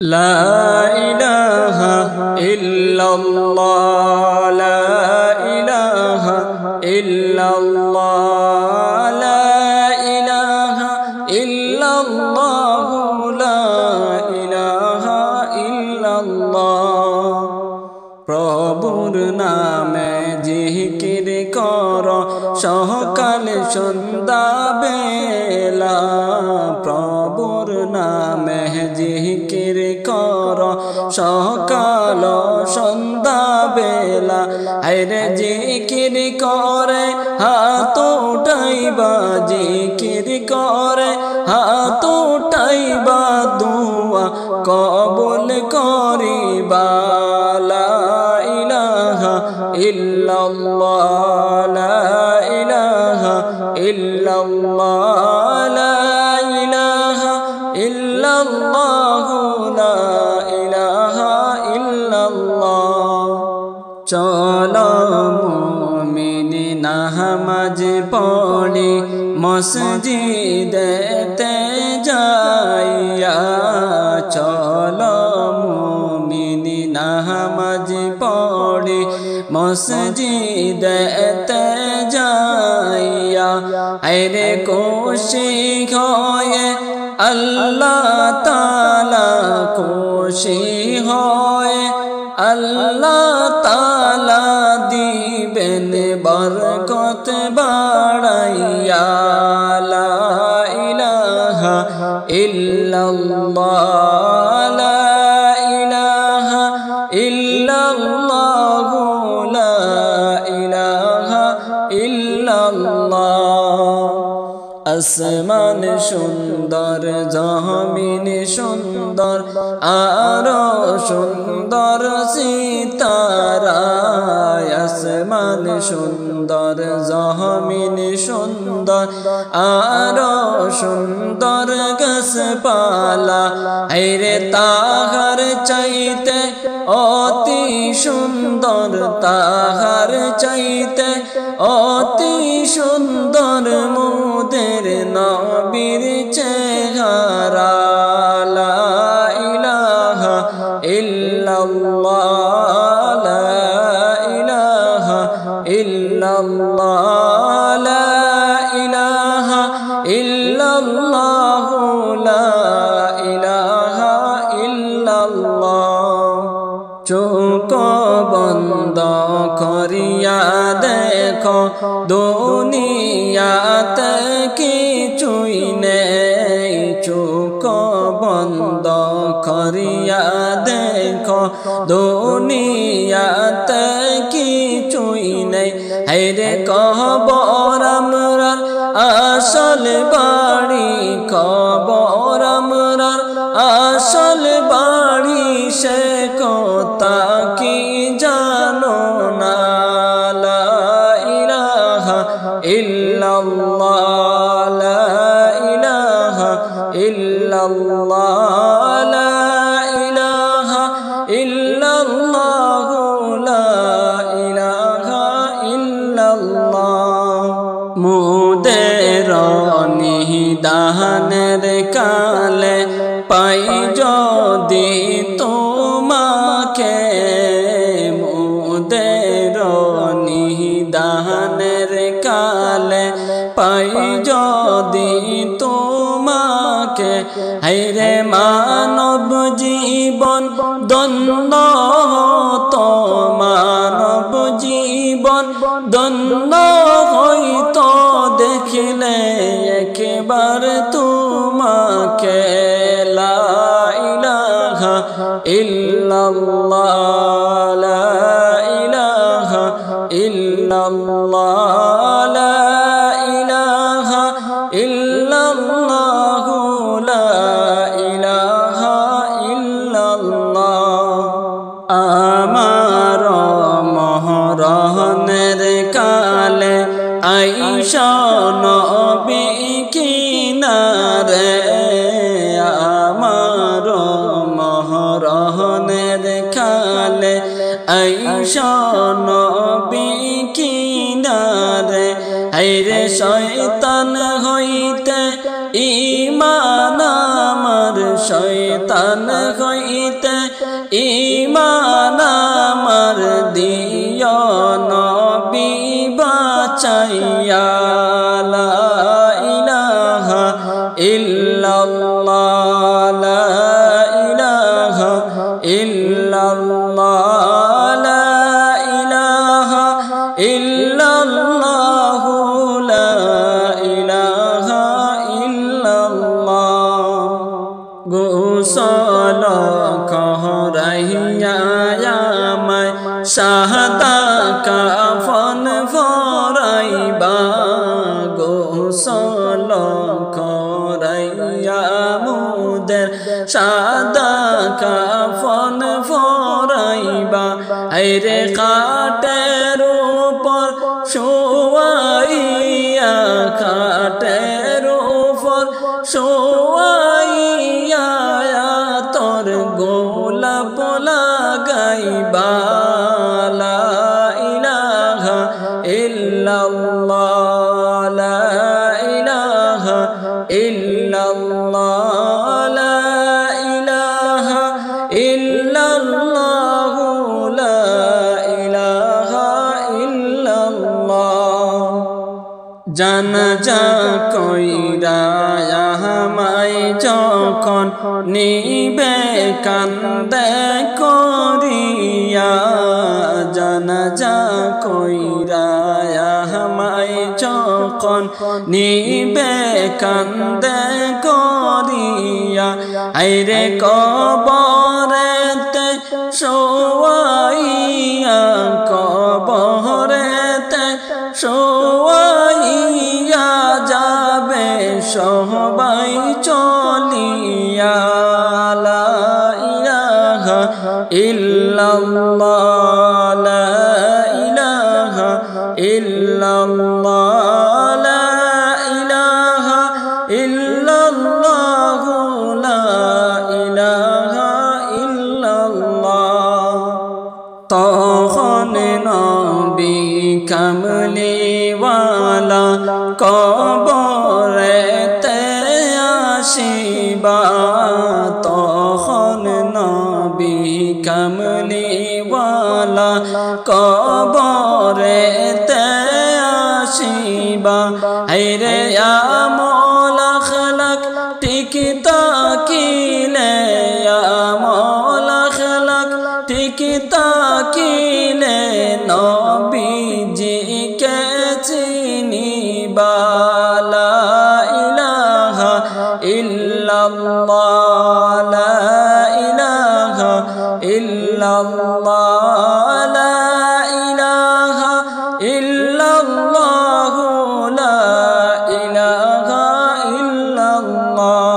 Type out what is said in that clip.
لا إله إلا الله لا إله إلا الله لا إله إلا الله لا إله إلا الله প্রভুর নামে জিকির কর সকাল সন্ধ্যা বেলা প্রভুর নামে জিকির কর সকাল সন্ধ্যা বেলা আরে জিকির করে হাত উঠাইবা জিকির করে হাত উঠাইবা দুয়া কবুল করিবা লা ইলাহা ইল্লাল্লাহ লা ইলাহা ইল্লাল্লাহ লা ইলাহা ইল্লাল্লাহ লা ইলাহা ইল্লাল্লাহ চলো মুমিনি নামাজ পড়ি মসজিদেতে যাইয়া চলো মুমিনি নামাজ পড়ি মসজিদেতে যাইয়া আরে খুশি হয়ে আল্লাহ তাআলা খুশি হয়ে আল্লাহ তাআলা দিবেন বরকত বাড়াইয়া লা ইলাহা ইল্লাল্লাহ লা ইলাহা ইল্লাল্লাহ লা ইলাহা ইল্লাল্লাহ আসমান সুন্দর জমিন সুন্দর আরো সুন্দর সিতারা আসমান সুন্দর জমিন সুন্দর আরো সুন্দর গাছপালা আরে তাহার চাইতে অতি সুন্দর তাহার চাইতে অতি সুন্দর মোদের নবীর চেহারা লা ইলাহা ইল্লাল্লাহ লা ইলাহা ইল্লাল্লাহ লা ইলাহা ইল্লাল্লাহ লা ইলাহা ইল্লাল্লাহ চোখ বন্ধ করিয়া দেখো দুনিয়াতে কিছুই নেই চোখ বন্ধ করিয়া দেখো দুনিয়াতে কিছুই নেই হায়রে কবর আমরার আসল বাড়ি কবর আমরার আসল বাড়ি সে কথা কি জানো না লা ইলাহা ইল্লাল্লাহ লা ইলাহা ইল্লাল্লাহ লা ইলাহা ইল্লাল্লাহ লা ইলাহা ইল্লাল্লাহ মোদের নিদানের কালে পাই যদি তোমাকে মোদের নিদানের কালে পাই যদি তোমাকে হায়রে মানব জীবন দ্বন্দ্ব হতো মানব জীবন দ্বন্দ্ব হইতো দেখিলে একবার তোমাকে লা ইলাহা ইল্লাল্লাহ লা ইলাহা ইল্লাল্লাহ লা ইলাহা ইল্লাল্লাহ লা ইলাহা ইল্লাল্লাহ আমার মহরনের কালে আইসা নবী কিনারে আমার মহরনের কালে আইসা নবী কিনারে হায়রে শয়তান হইতে ঈমান আমার শয়তান হইতে ঈমান আমার দিও নবী বাঁচাইয়া লা ইলাহা ইল্লাল্লাহ লা ইলাহা ইল্লাল্লাহ লা ইলাহা ইল্লাল্লাহ লা ইলাহা ইল্লাল্লাহ গোসল করাইয়া আমায় সাদা কাফন পরাইবা গোসল করাইয়া মুদের সাদা কাফন পরাইবা আইরে কাটের উপর শোয়াইয়া খাটের উপর শোয়াইয়া তোর গোলাপ লাগাইবা লা ইলাহা ইল্লাল্লাহ লা ইলাহা ইল্লাল্লাহ লা ইলাহা ইল্লাল্লাহ লা ইলাহা ইল্লাল্লাহ জানাজা কইরা আমায় যখন নিবে কান্দে করিয়া জানাজা কইরা আমায় যখন নিবে কান্দে করিয়া আইরে কবরেতে শোয়াইয়া কবরেতে শোয়াইয়া যাবে সবাই চলিয়া লা ইলাহা ইল্লাল্লাহ লা ইলাহা ইল্লাল্লাহ লা ইলাহা ইল্লাল্লাহ লা ইলাহা ইল্লাল্লাহ তখন নবী কামলিওয়ালা কবরেতে আসিবা তখন নবী কামলিওয়ালা কবরেতে আসিবা হায়রে আমল আখলাক ঠিক তাকিলে আমল আখলাক ঠিক তাকিলে নবীজিকে চিনিবা লা ইলাহা ইল্লাল্লাহ লা ইলাহা ইল্লাল্লাহ লা ইলাহা ইল্লাল্লাহ লা ইলাহা ইল্লাল্লাহ